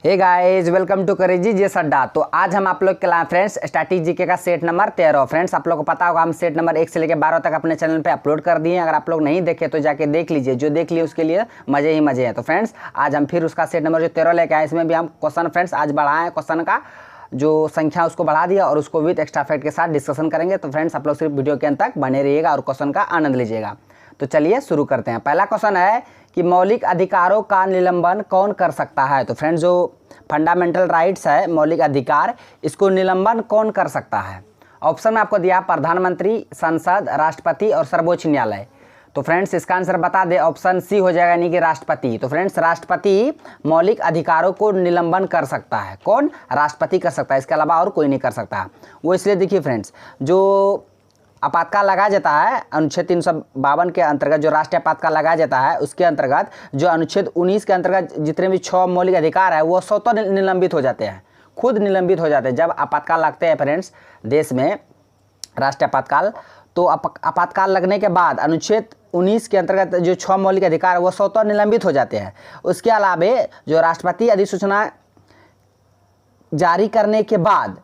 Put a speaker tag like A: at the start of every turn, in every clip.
A: Hey guys, welcome to करेजी जे अड्डा। तो आज हम आप लोग के लिए फ्रेंड्स स्टैटिक जीके का सेट नंबर 13। फ्रेंड्स आप लोग को पता होगा हम सेट नंबर 1 से लेकर 12 तक अपने चैनल पे अपलोड कर दिए हैं। अगर आप लोग नहीं देखे तो जाके देख लीजिए, जो देख लिए उसके लिए मजे ही मजे हैं। तो फ्रेंड्स आज हम फिर उसका सेट नंबर जो 13 लेके आए, इसमें भी हम क्वेश्चन फ्रेंड्स आज बढ़ाएं, क्वेश्चन का जो संख्या उसको बढ़ा दिया और उसको विद एक्स्ट्रा फैक्ट के साथ डिस्कशन करेंगे। तो फ्रेंड्स आप लोग सिर्फ वीडियो के अंत तक बने रहिएगा और क्वेश्चन का आनंद लीजिएगा। तो चलिए शुरू करते हैं। पहला क्वेश्चन है कि मौलिक अधिकारों का निलंबन कौन कर सकता है। तो फ्रेंड्स जो फंडामेंटल राइट्स है, मौलिक अधिकार, इसको निलंबन कौन कर सकता है। ऑप्शन में आपको दिया प्रधानमंत्री, संसद, राष्ट्रपति और सर्वोच्च न्यायालय। तो फ्रेंड्स इसका आंसर बता दे, ऑप्शन सी हो जाएगा, यानी कि राष्ट्रपति। तो फ्रेंड्स राष्ट्रपति मौलिक अधिकारों को निलंबन कर सकता है। कौन? राष्ट्रपति कर सकता है, इसके अलावा और कोई नहीं कर सकता। वो इसलिए देखिए फ्रेंड्स, जो आपातकाल लगाया जाता है अनुच्छेद 352 के अंतर्गत, जो राष्ट्रीय आपातकाल लगाया जाता है उसके अंतर्गत जो अनुच्छेद 19 के अंतर्गत जितने भी 6 मौलिक अधिकार है वो स्वतः निलंबित हो जाते हैं, खुद निलंबित हो जाते हैं। जब आपातकाल लगते हैं फ्रेंड्स देश में, राष्ट्रीय आपातकाल, तो आपातकाल लगने के बाद अनुच्छेद 19 के अंतर्गत जो 6 मौलिक अधिकार है वो स्वतः निलंबित हो जाते हैं। उसके अलावा जो राष्ट्रपति अधिसूचना जारी करने के बाद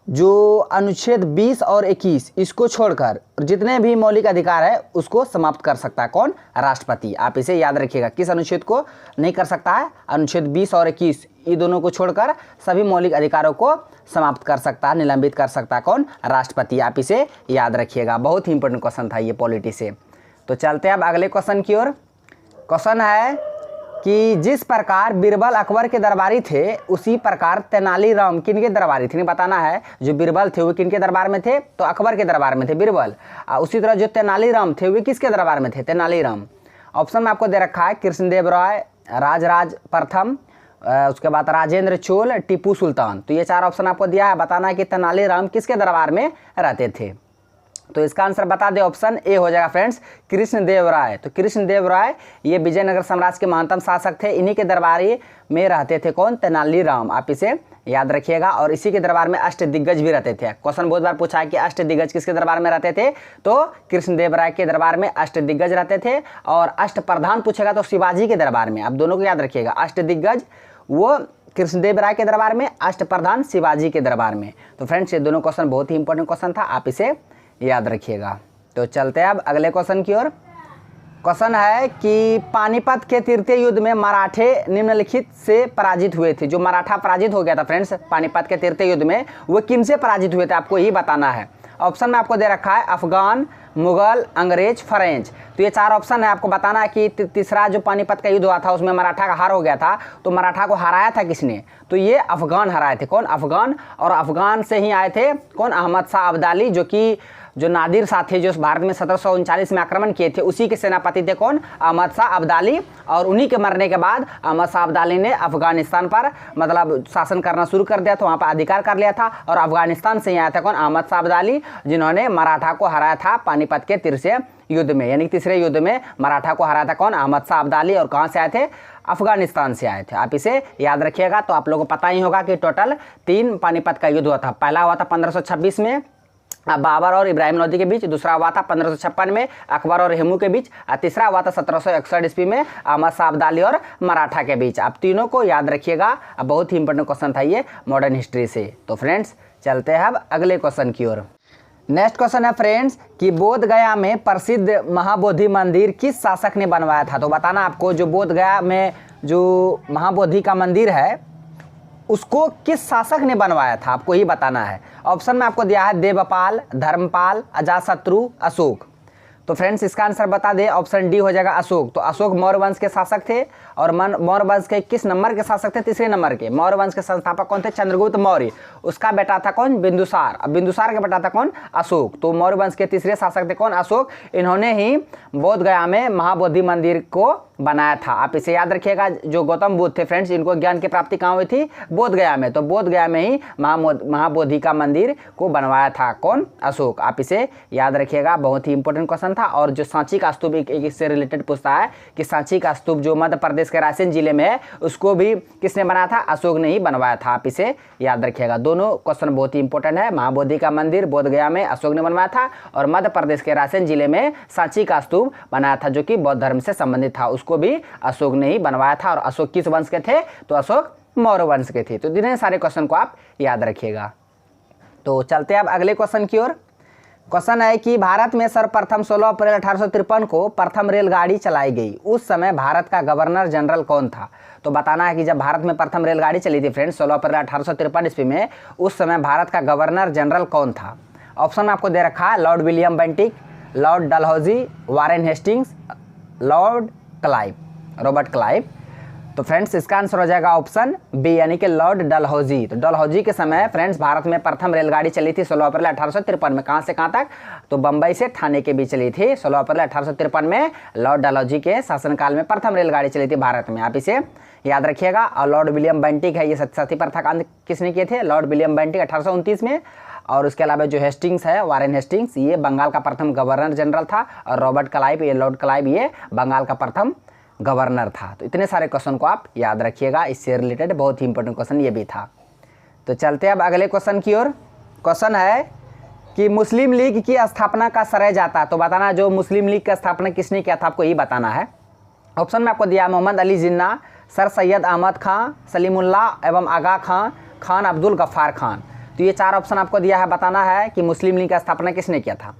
A: जो अनुच्छेद 20 और 21 इसको छोड़कर जितने भी मौलिक अधिकार है उसको समाप्त कर सकता है। कौन? राष्ट्रपति। आप इसे याद रखिएगा, किस अनुच्छेद को नहीं कर सकता है? अनुच्छेद 20 और 21, ये दोनों को छोड़कर सभी मौलिक अधिकारों को समाप्त कर सकता है, निलंबित कर सकता है। कौन? राष्ट्रपति। आप इसे याद रखिएगा, बहुत ही इंपॉर्टेंट क्वेश्चन था ये पॉलिटी से। तो चलते हैं अब अगले क्वेश्चन की ओर। क्वेश्चन है कि जिस प्रकार बीरबल अकबर के दरबारी थे उसी प्रकार तेनालीराम किनके दरबारी थे। बताना है, जो बीरबल थे वो किनके दरबार में थे? तो अकबर के दरबार में थे बीरबल। उसी तरह जो तेनालीराम थे वे किसके दरबार में थे? तेनालीराम। ऑप्शन में आपको दे रखा है कृष्णदेव राय, राजराज प्रथम, उसके बाद राजेंद्र चोल, टीपू सुल्तान। तो ये 4 ऑप्शन आपको दिया है। बताना है कि तेनालीराम किसके दरबार में रहते थे। तो इसका आंसर बता दे, ऑप्शन ए हो जाएगा फ्रेंड्स, कृष्णदेव राय। तो कृष्णदेव राय ये विजयनगर साम्राज्य के महानतम शासक थे, इन्हीं के दरबारी में रहते थे। कौन? तेनालीराम। आप इसे याद रखिएगा। और इसी के दरबार में अष्टदिग्गज भी रहते थे। क्वेश्चन बहुत बार पूछा है कि अष्टदिग्गज किसके दरबार में रहते थे, तो कृष्णदेव राय के दरबार में अष्टदिग्गज रहते थे। और अष्टप्रधान पूछेगा तो शिवाजी के दरबार में। आप दोनों को याद रखिएगा, अष्टदिग्गज वो कृष्णदेव राय के दरबार में, अष्टप्रधान शिवाजी के दरबार में। तो फ्रेंड्स ये दोनों क्वेश्चन बहुत ही इंपॉर्टेंट क्वेश्चन था, आप इसे याद रखिएगा। तो चलते हैं अब अगले क्वेश्चन की ओर। क्वेश्चन है कि पानीपत के तृतीय युद्ध में मराठे निम्नलिखित से पराजित हुए थे। जो मराठा पराजित हो गया था फ्रेंड्स पानीपत के तृतीय युद्ध में, वो किन से पराजित हुए थे आपको ही बताना है। ऑप्शन में आपको दे रखा है अफगान, मुगल, अंग्रेज, फ्रेंच। तो ये 4 ऑप्शन है, आपको बताना है कि तीसरा जो पानीपत का युद्ध हुआ था उसमें मराठा का हार हो गया था, तो मराठा को हराया था किसने? तो ये अफगान हराए थे। कौन? अफगान। और अफगान से ही आए थे कौन? अहमद शाह अब्दाली, जो नादिर शाह थे, जो भारत में 1739 में आक्रमण किए थे, उसी के सेनापति थे। कौन? अहमद शाह अब्दाली। और उन्हीं के मरने के बाद अहमद शाह अब्दाली ने अफगानिस्तान पर मतलब शासन करना शुरू कर दिया था, वहाँ पर अधिकार कर लिया था। और अफगानिस्तान से ही आया था कौन? अहमद शाह अब्दाली, जिन्होंने मराठा को हराया था पानीपत के तीसरे युद्ध में, यानी तीसरे युद्ध में मराठा को हराया था। कौन? अहमद शाह अब्दाली। और कहाँ से आए थे? अफगानिस्तान से आए थे। आप इसे याद रखिएगा। तो आप लोगों को पता ही होगा कि टोटल 3 पानीपत का युद्ध हुआ था। पहला हुआ था 1526 में बाबर और इब्राहिम लोदी के बीच, दूसरा हुआ था 1556 में अकबर और हेमू के बीच, और तीसरा हुआ था 1761 ईस्वी में अहमद शाह अब्दाली और मराठा के बीच। आप तीनों को याद रखिएगा, बहुत ही इंपॉर्टेंट क्वेश्चन था ये मॉडर्न हिस्ट्री से। तो फ्रेंड्स चलते हैं अब अगले क्वेश्चन की ओर। नेक्स्ट क्वेश्चन है फ्रेंड्स कि बोध गया में प्रसिद्ध महाबोधि मंदिर किस शासक ने बनवाया था। तो बताना आपको, जो बोध गया में जो महाबोधि का मंदिर है उसको किस शासक ने बनवाया था, आपको ही बताना है। ऑप्शन में आपको दिया है देवपाल, धर्मपाल, अजातशत्रु, अशोक। तो फ्रेंड्स इसका आंसर बता दे, ऑप्शन डी हो जाएगा अशोक। तो अशोक मौर्य वंश के शासक थे। और मौर्य वंश के किस नंबर के शासक थे? तीसरे नंबर के। मौर्य वंश के संस्थापक कौन थे? चंद्रगुप्त मौर्य। उसका बेटा था कौन? बिंदुसार। अब बिंदुसार का बेटा था कौन? अशोक। तो मौर्य वंश के तीसरे शासक थे कौन? अशोक। इन्होंने ही बोध गया में महाबोधि मंदिर को बनाया था। आप इसे याद रखिएगा। जो गौतम बुद्ध थे फ्रेंड्स, इनको ज्ञान की प्राप्ति कहाँ हुई थी? बोध गया में। तो बोध गया में ही महाबोधि का मंदिर को बनवाया था कौन? अशोक। आप इसे याद रखिएगा, बहुत ही इंपॉर्टेंट क्वेश्चन था। और जो सांची का स्तूप इससे रिलेटेड पूछता है कि सांची का स्तूप जो मध्य प्रदेश के रायसेन जिले में है, उसको भी किसने बनाया था? अशोक ने ही बनवाया था। आप इसे याद रखिएगा, दोनों क्वेश्चन बहुत ही इंपॉर्टेंट है। महाबोधि का मंदिर बोध गया में अशोक ने बनवाया था, और मध्य प्रदेश के रायसेन जिले में सांची का स्तूप बनाया था जो कि बौद्ध धर्म से संबंधित था, उसको भी अशोक ने ही बनवाया था। और अशोक किस वंश के थे? तो अशोक मौर्य वंश के थे। तो इतने सारे क्वेश्चन को आप याद रखिएगा। तो चलते हैं अब अगले क्वेश्चन की ओर। क्वेश्चन है कि भारत में सर्वप्रथम 16 अप्रैल 1853 को प्रथम रेलगाड़ी चलाई गई, उस समय भारत का गवर्नर जनरल कौन था? तो बताना है कि जब भारत में प्रथम रेलगाड़ी चली थी फ्रेंड्स 16 अप्रैल 1853 ईस्वी में, उस समय भारत का गवर्नर जनरल कौन था? ऑप्शन आपको दे रखा है Lord William Bentinck, Lord Dalhousie, Warren Hastings, Lord Clive, Robert Clive. तो फ्रेंड्स इसका आंसर हो जाएगा ऑप्शन बी यानी कि लॉर्ड डलहौजी। तो डलहौजी के समय फ्रेंड्स भारत में प्रथम रेलगाड़ी चली थी 16 अप्रैल 1853 में। कहाँ से कहाँ तक? तो बंबई से ठाणे के बीच चली थी 16 अप्रैल 1853 में। लॉर्ड डलहौजी के शासनकाल में प्रथम रेलगाड़ी चली थी भारत में, आप इसे याद रखिएगा। और लॉर्ड विलियम बेंटिक है, ये सती प्रथा का अंत किसने किए थे? लॉर्ड विलियम बेंटिक 1829 में। और उसके अलावा जो हेस्टिंग्स है, वारेन हेस्टिंग्स, ये बंगाल का प्रथम गवर्नर जनरल था। और रॉबर्ट क्लाइव, ये लॉर्ड क्लाइव, ये बंगाल का प्रथम गवर्नर था। तो इतने सारे क्वेश्चन को आप याद रखिएगा, इससे रिलेटेड बहुत ही इंपॉर्टेंट क्वेश्चन ये भी था। तो चलते अब अगले क्वेश्चन की ओर। क्वेश्चन है कि मुस्लिम लीग की स्थापना का श्रेय जाता है। तो बताना जो मुस्लिम लीग की स्थापना किसने किया था, आपको यही बताना है। ऑप्शन में आपको दिया मोहम्मद अली जिन्ना, सर सैयद अहमद खान, सलीमुल्लाह एवं आगा खान, खान अब्दुल गफ्फार खान। तो ये 4 ऑप्शन आपको दिया है, बताना है कि मुस्लिम लीग की स्थापना किसने किया था।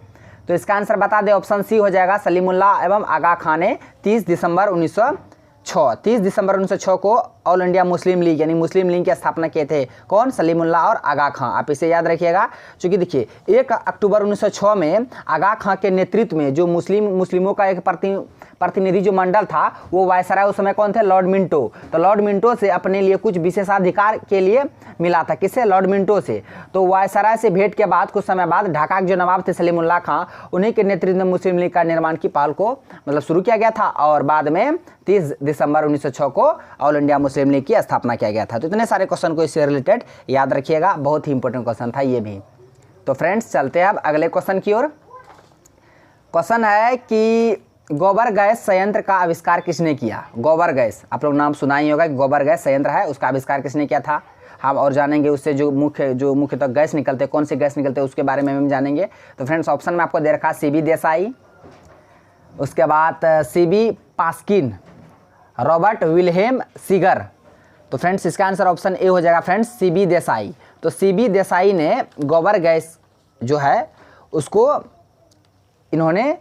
A: तो इसका आंसर बता दें, ऑप्शन सी हो जाएगा सलीमुल्लाह एवं आगा खान ने 30 दिसंबर 1906 को ऑल इंडिया मुस्लिम लीग यानी मुस्लिम लीग की स्थापना किए थे। कौन? सलीमुल्लाह और आगा खान। आप इसे याद रखिएगा, क्योंकि देखिए 1 अक्टूबर 1906 में आगा खान के नेतृत्व में जो मुस्लिमों का एक प्रतिनिधि जो मंडल था, वो वायसराय उस समय कौन थे? Lord Minto. तो लॉर्ड मिंटो से अपने लिए कुछ विशेषाधिकार के लिए मिला था। किससे? लॉर्ड मिंटो से। तो वायसराय से भेंट के बाद कुछ समय बाद ढाका के जो नवाब थे सलीमुल्लाह खान, उन्हीं के नेतृत्व में मुस्लिम लीग का निर्माण की पहल को शुरू किया गया था। और बाद में 30 दिसंबर 1906 को ऑल इंडिया मुस्लिम लीग की स्थापना किया गया था। तो इतने सारे क्वेश्चन को इससे रिलेटेड याद रखिएगा, बहुत ही इंपॉर्टेंट क्वेश्चन था ये भी। तो फ्रेंड्स चलते हैं अब अगले क्वेश्चन की ओर। क्वेश्चन है कि गोबर गैस संयंत्र का आविष्कार किसने किया? गोबर गैस, आप लोग नाम सुना ही होगा कि गोबर गैस संयंत्र है, उसका आविष्कार किसने किया था हम और जानेंगे। उससे जो मुख्यतः गैस निकलते, कौन से गैस निकलते, उसके बारे में हम जानेंगे। तो फ्रेंड्स ऑप्शन में आपको दे रखा सीबी देसाई, उसके बाद सीबी पास्किन, रॉबर्ट विल्हेम सीगर। तो फ्रेंड्स इसका आंसर ऑप्शन ए हो जाएगा फ्रेंड्स सीबी देसाई। तो सीबी देसाई ने गोबर गैस जो है उसको इन्होंने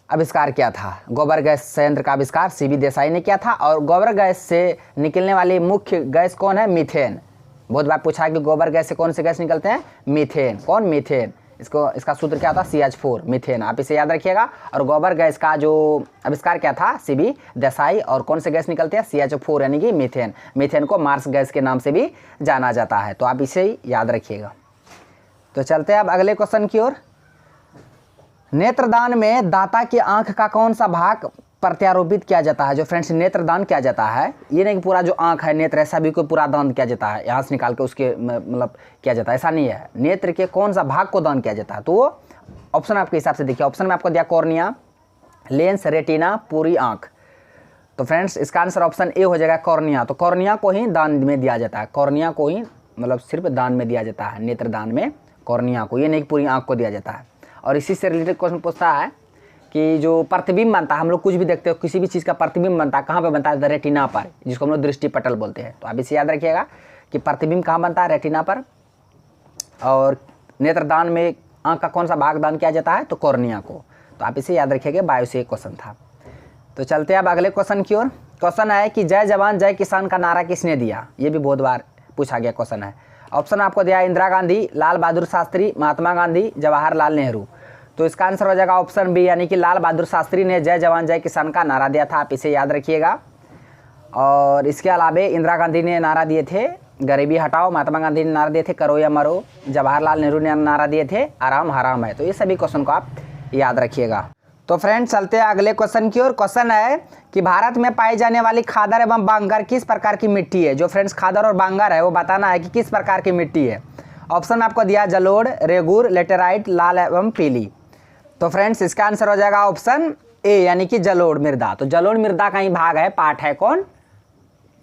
A: आविष्कार किया था। गोबर गैस संयंत्र का आविष्कार सीबी देसाई ने किया था। और गोबर गैस से निकलने वाली मुख्य गैस कौन है? मीथेन। बहुत बार पूछा है कि गोबर गैस से कौन से गैस निकलते हैं? मीथेन। कौन? मीथेन। इसका सूत्र क्या होता है? CH4, methane. आप इसे याद रखिएगा। और गोबर गैस का जो आविष्कार किया था सीबी देसाई। और कौन से गैस निकलते हैं? CH4 यानी कि मीथेन। मीथेन को मार्स गैस के नाम से भी जाना जाता है। तो आप इसे याद रखिएगा। तो चलते हैं अब अगले क्वेश्चन की ओर। नेत्रदान में दाता की आंख का कौन सा भाग प्रत्यारोपित किया जाता है? जो फ्रेंड्स नेत्रदान किया जाता है, ये नहीं कि पूरा जो आंख है, नेत्र है, सभी को पूरा दान किया जाता है, यहाँ से निकाल के उसके किया जाता है, ऐसा नहीं है। नेत्र के कौन सा भाग को दान किया जाता है? तो वो ऑप्शन आपके हिसाब से देखिए। ऑप्शन में आपको दिया कॉर्निया, लेंस, रेटिना, पूरी आंख। तो फ्रेंड्स इसका आंसर ऑप्शन ए हो जाएगा कॉर्निया। तो कॉर्निया को ही दान में दिया जाता है, कॉर्निया को ही सिर्फ दान में दिया जाता है, नेत्रदान में कॉर्निया को, ये नहीं कि पूरी आंख को दिया जाता है। और इसी से रिलेटेड क्वेश्चन पूछता है कि जो प्रतिबिंब बनता है, हम लोग कुछ भी देखते हो, किसी भी चीज़ का प्रतिबिंब बनता है, कहाँ पे बनता है? रेटिना पर, जिसको हम लोग दृष्टि पटल बोलते हैं। तो आप इसे याद रखिएगा कि प्रतिबिंब कहाँ बनता है? रेटिना पर। और नेत्रदान में आंख का कौन सा भाग दान किया जाता है? तो कॉर्निया को। तो आप इसे याद रखिएगा, बायो से एक क्वेश्चन था। तो चलते हैं अब अगले क्वेश्चन की ओर। क्वेश्चन है कि जय जवान जय किसान का नारा किसने दिया? ये भी बहुत बार पूछा गया क्वेश्चन है। ऑप्शन आपको दिया इंदिरा गांधी, लाल बहादुर शास्त्री, महात्मा गांधी, जवाहरलाल नेहरू। तो इसका आंसर हो जाएगा ऑप्शन बी यानी कि लाल बहादुर शास्त्री ने जय जवान जय किसान का नारा दिया था। आप इसे याद रखिएगा। और इसके अलावा इंदिरा गांधी ने नारा दिए थे गरीबी हटाओ, महात्मा गांधी ने नारा दिए थे करो या मरो, जवाहरलाल नेहरू ने नारा दिए थे आराम हराम है। तो ये सभी क्वेश्चन को आप याद रखिएगा। तो फ्रेंड्स चलते हैं अगले क्वेश्चन की ओर। क्वेश्चन है कि भारत में पाई जाने वाली खादर एवं बांगर किस प्रकार की मिट्टी है? जो फ्रेंड्स खादर और बांगर है वो बताना है कि किस प्रकार की मिट्टी है। ऑप्शन आपको दिया जलोढ़, रेगूर, लेटेराइट, लाल एवं पीली। तो फ्रेंड्स इसका आंसर हो जाएगा ऑप्शन ए यानी कि जलोढ़ मृदा। तो जलोढ़ मृदा का ही भाग है, पार्ट है कौन?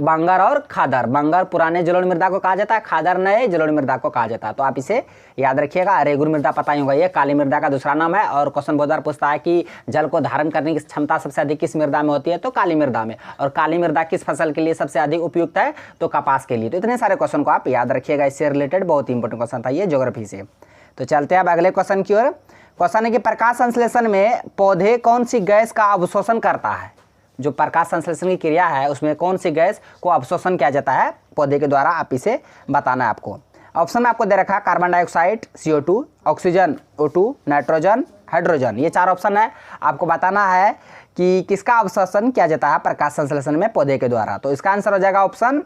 A: बांगर और खादर। बांगर पुराने जलोढ़ मृदा को कहा जाता है, खादर नए जलोढ़ मृदा को कहा जाता है। तो आप इसे याद रखिएगा। रेगुर मृदा पता ही होगा, ये काली मृदा का दूसरा नाम है। और क्वेश्चन बहुत बार पूछता है कि जल को धारण करने की क्षमता सबसे अधिक किस मृदा में होती है, तो काली मृदा में। और काली मृदा किस फसल के लिए सबसे अधिक उपयुक्त है, तो कपास के लिए। तो इतने सारे क्वेश्चन को आप याद रखिएगा, इससे रिलेटेड बहुत ही इंपॉर्टेंट क्वेश्चन था ये ज्योग्राफी से। तो चलते हैं अब अगले क्वेश्चन की ओर। क्वेश्चन है कि प्रकाश संश्लेषण में पौधे कौन सी गैस का अवशोषण करता है। जो प्रकाश संश्लेषण की क्रिया है उसमें कौन सी गैस को अवशोषण किया जाता है पौधे के द्वारा, आप इसे बताना है आपको। ऑप्शन में आपको दे रखा है carbon dioxide CO2, oxygen O2, nitrogen hydrogen. ये 4 ऑप्शन है। आपको बताना है कि किसका अवशोषण किया जाता है प्रकाश संश्लेषण में पौधे के द्वारा। तो इसका आंसर हो जाएगा ऑप्शन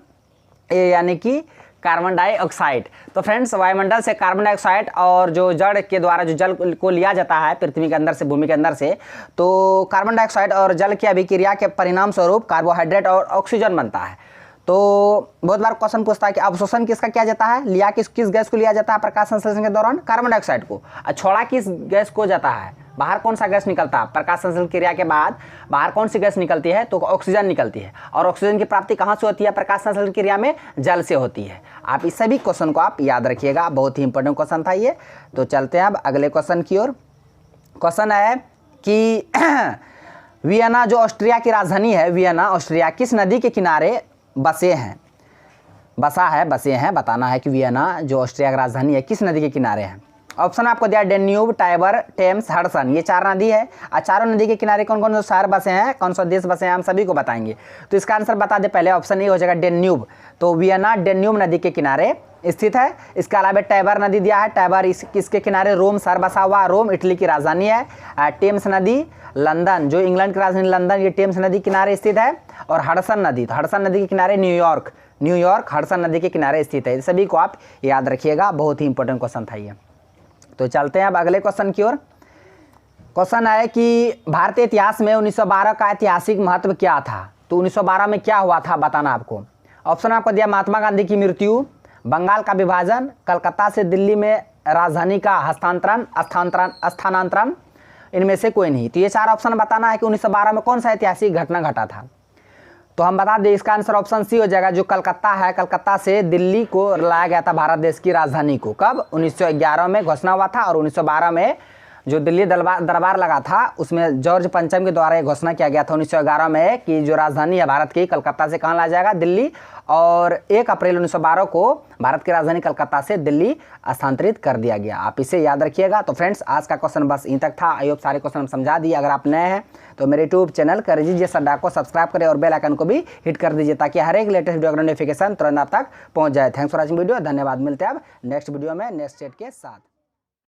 A: ए, यानी कि कार्बन डाइऑक्साइड। तो फ्रेंड्स, वायुमंडल से कार्बन डाइऑक्साइड और जो जड़ के द्वारा जो जल को लिया जाता है पृथ्वी के अंदर से, भूमि के अंदर से, तो कार्बन डाइऑक्साइड और जल की अभिक्रिया के परिणाम स्वरूप कार्बोहाइड्रेट और ऑक्सीजन बनता है। तो बहुत बार क्वेश्चन पूछता है कि अवशोषण किसका किया जाता है, लिया किस गैस को लिया जाता है प्रकाश संश्लेषण के दौरान, कार्बन डाइऑक्साइड को। और छोड़ा किस गैस को जाता है, बाहर कौन सा गैस निकलता है प्रकाश संश्लेषण क्रिया के बाद, बाहर कौन सी गैस निकलती है, तो ऑक्सीजन निकलती है। और ऑक्सीजन की प्राप्ति कहाँ से होती है प्रकाश संश्लेषण क्रिया में, जल से होती है। आप इस सभी क्वेश्चन को आप याद रखिएगा, बहुत ही इंपॉर्टेंट क्वेश्चन था ये। तो चलते हैं अब अगले क्वेश्चन की ओर। क्वेश्चन है कि वियना जो ऑस्ट्रिया की राजधानी है, वियना ऑस्ट्रिया किस नदी के किनारे बसे हैं, बताना है कि वियना जो ऑस्ट्रिया की राजधानी है किस नदी के किनारे है। ऑप्शन आपको दिया डेन्यूब, टाइबर, टेम्स, हडसन। ये 4 नदी है। और चारों नदी के किनारे कौन कौन से शहर बसे हैं, कौन सा देश बसे हैं, हम सभी को बताएंगे। तो इसका आंसर बता दे पहले, ऑप्शन ए हो जाएगा डेन्यूब। तो वियना डेन्यूब नदी के किनारे स्थित है। इसके अलावा टाइबर नदी दिया है, टाइबर इसके किनारे रोम शहर बसा हुआ, रोम इटली की राजधानी है। टेम्स नदी लंदन, जो इंग्लैंड की राजधानी लंदन, ये टेम्स नदी किनारे स्थित है। और हडसन नदी, तो हडसन नदी के किनारे न्यूयॉर्क हडसन नदी के किनारे स्थित है। सभी को आप याद रखिएगा, बहुत ही इंपॉर्टेंट क्वेश्चन था ये। तो चलते हैं अब अगले क्वेश्चन की ओर। क्वेश्चन है कि भारतीय इतिहास में 1912 का ऐतिहासिक महत्व क्या था। तो 1912 में क्या हुआ था बताना आपको। ऑप्शन आपको दिया महात्मा गांधी की मृत्यु, बंगाल का विभाजन, कलकत्ता से दिल्ली में राजधानी का स्थानांतरण, इनमें से कोई नहीं। तो ये 4 ऑप्शन बताना है कि 1912 में कौन सा ऐतिहासिक घटना घटा था। तो हम बता दें इसका आंसर ऑप्शन सी हो जाएगा, जो कलकत्ता है, कलकत्ता से दिल्ली को लाया गया था भारत देश की राजधानी को। कब, 1911 में घोषणा हुआ था। और 1912 में जो दिल्ली दरबार लगा था उसमें जॉर्ज पंचम के द्वारा घोषणा किया गया था 1911 में कि जो राजधानी है भारत की, कलकत्ता से कहाँ लाया जाएगा, दिल्ली। और 1 अप्रैल 1912 को भारत की राजधानी कलकत्ता से दिल्ली स्थानांतरित कर दिया गया। आप इसे याद रखिएगा। तो फ्रेंड्स, आज का क्वेश्चन बस यहीं तक था। आई होप सारे क्वेश्चन हम समझा दिए। अगर आप नए हैं तो मेरे यूट्यूब चैनल कर दीजिए सड्डा को सब्सक्राइब करें और बेल आइकन को भी हिट कर दीजिए, ताकि हर एक लेटेस्ट वीडियो का नोटिफिकेशन तुरंत आप तक पहुंच जाए। थैंक्स फॉर वॉचिंग वीडियो, धन्यवाद। मिलते हैं अब नेक्स्ट वीडियो में नेक्स्ट स्टेट के साथ।